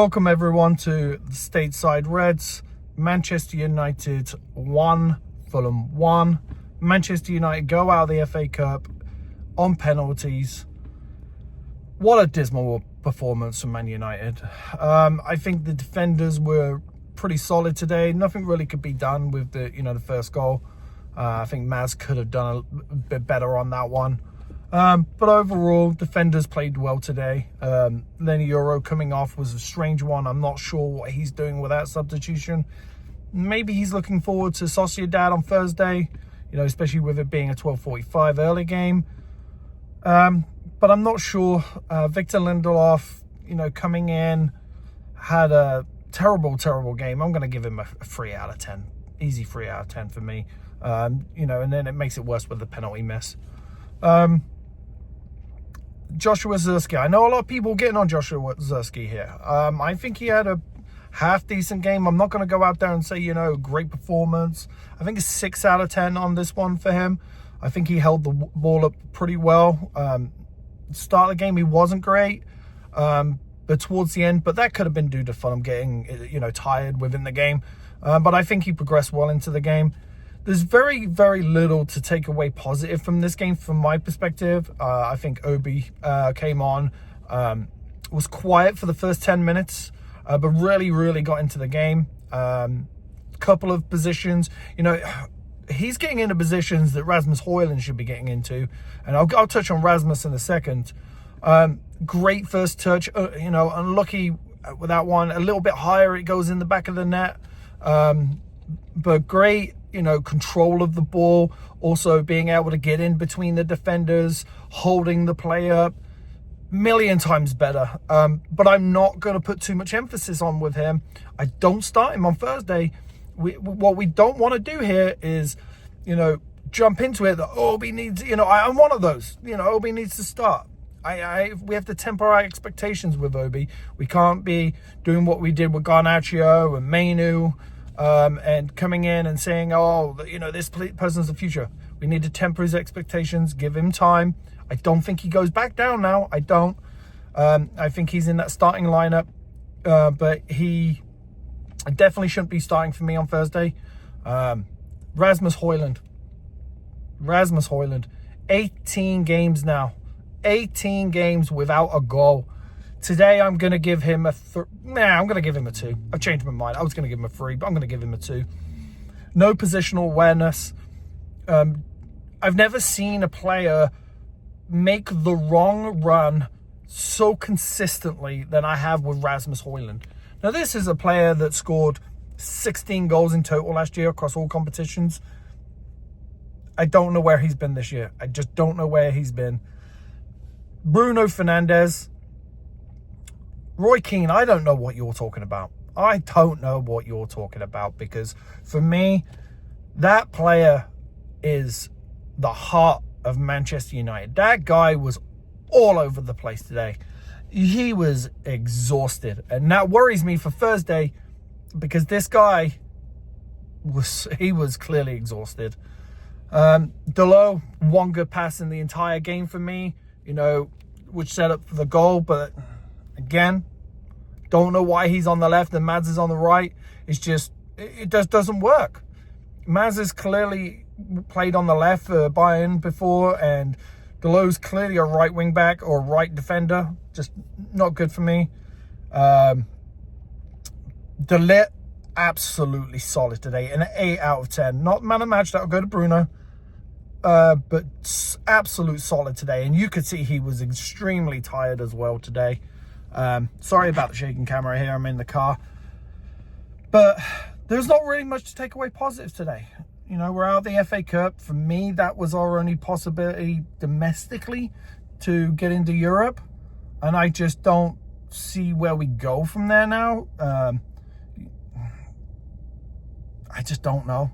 Welcome everyone to the Stateside Reds. Manchester United 1, Fulham 1. Manchester United go out of the FA Cup on penalties. What a dismal performance from Man United. I think the defenders were pretty solid today. Nothing really could be done with the first goal. I think Maz could have done a bit better on that one. But overall, defenders played well today. Then Euro coming off was a strange one. I'm not sure what he's doing with that substitution. Maybe he's looking forward to Sociedad on Thursday, especially with it being a 12:45 early game. But I'm not sure. Victor Lindelof, coming in, had a terrible game. I'm going to give him a 3 out of 10. Easy 3 out of 10 for me. And then it makes it worse with the penalty miss. Joshua Zirkzee. I know a lot of people getting on Joshua Zirkzee here. I think he had a half-decent game. I'm not going to go out there and say, great performance. I think it's 6 out of 10 on this one for him. I think he held the ball up pretty well. Start of the game, he wasn't great. But towards the end, that could have been due to Fulham getting, tired within the game. But I think he progressed well into the game. There's very, very little to take away positive from this game from my perspective. I think Obi came on, was quiet for the first 10 minutes, but really got into the game. Couple of positions, he's getting into positions that Rasmus Højlund should be getting into. And I'll touch on Rasmus in a second. Great first touch, unlucky with that one. A little bit higher, it goes in the back of the net. But great, control of the ball, also being able to get in between the defenders, holding the play up, million times better. But I'm not going to put too much emphasis on with him. I don't start him on Thursday. What we don't want to do here is, jump into it that Obi needs, I'm one of those, Obi needs to start. We have to temper our expectations with Obi. We can't be doing what we did with Garnacho and Mainu, and coming in and saying, this person's the future. We need to temper his expectations, give him time. I don't think he goes back down now. I don't. I think he's in that starting lineup, but he definitely shouldn't be starting for me on Thursday. Rasmus Højlund. 18 games now. 18 games without a goal. Today, I'm going to give him I'm going to give him a 2. I've changed my mind. I was going to give him a 3, but I'm going to give him a 2. No positional awareness. I've never seen a player make the wrong run so consistently than I have with Rasmus Højlund. Now, this is a player that scored 16 goals in total last year across all competitions. I don't know where he's been this year. I just don't know where he's been. Bruno Fernandes. Roy Keane, I don't know what you're talking about. I don't know what you're talking about, because for me, that player is the heart of Manchester United. That guy was all over the place today. He was exhausted, and that worries me for Thursday, because this guy was clearly exhausted. Delo, one good pass in the entire game for me, which set up for the goal, but again, don't know why he's on the left and Mads is on the right. It's just, it just doesn't work. Mads has clearly played on the left for Bayern before, and Delo's clearly a right wing back or right defender. Just not good for me. De Ligt, absolutely solid today. An 8 out of 10. Not man of match, that'll go to Bruno. But absolute solid today. And you could see he was extremely tired as well today. Sorry about the shaking camera here. I'm in the car. But there's not really much to take away positive today. We're out of the FA Cup. For me, that was our only possibility domestically to get into Europe. And I just don't see where we go from there now. I just don't know.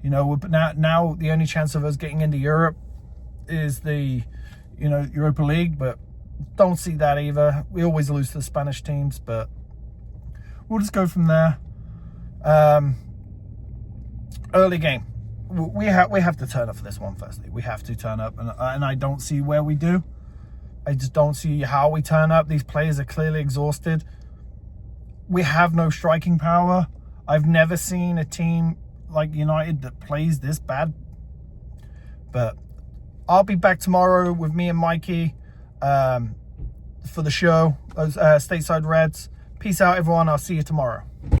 But now the only chance of us getting into Europe is the, Europa League, but don't see that either. We always lose to the Spanish teams, but we'll just go from there. Early game. We have to turn up for this one firstly. We have to turn up, and I don't see where we do. I just don't see how we turn up. These players are clearly exhausted. We have no striking power. I've never seen a team like United that plays this bad. But I'll be back tomorrow with me and Mikey for the show, Stateside Reds. Peace out, everyone. I'll see you tomorrow.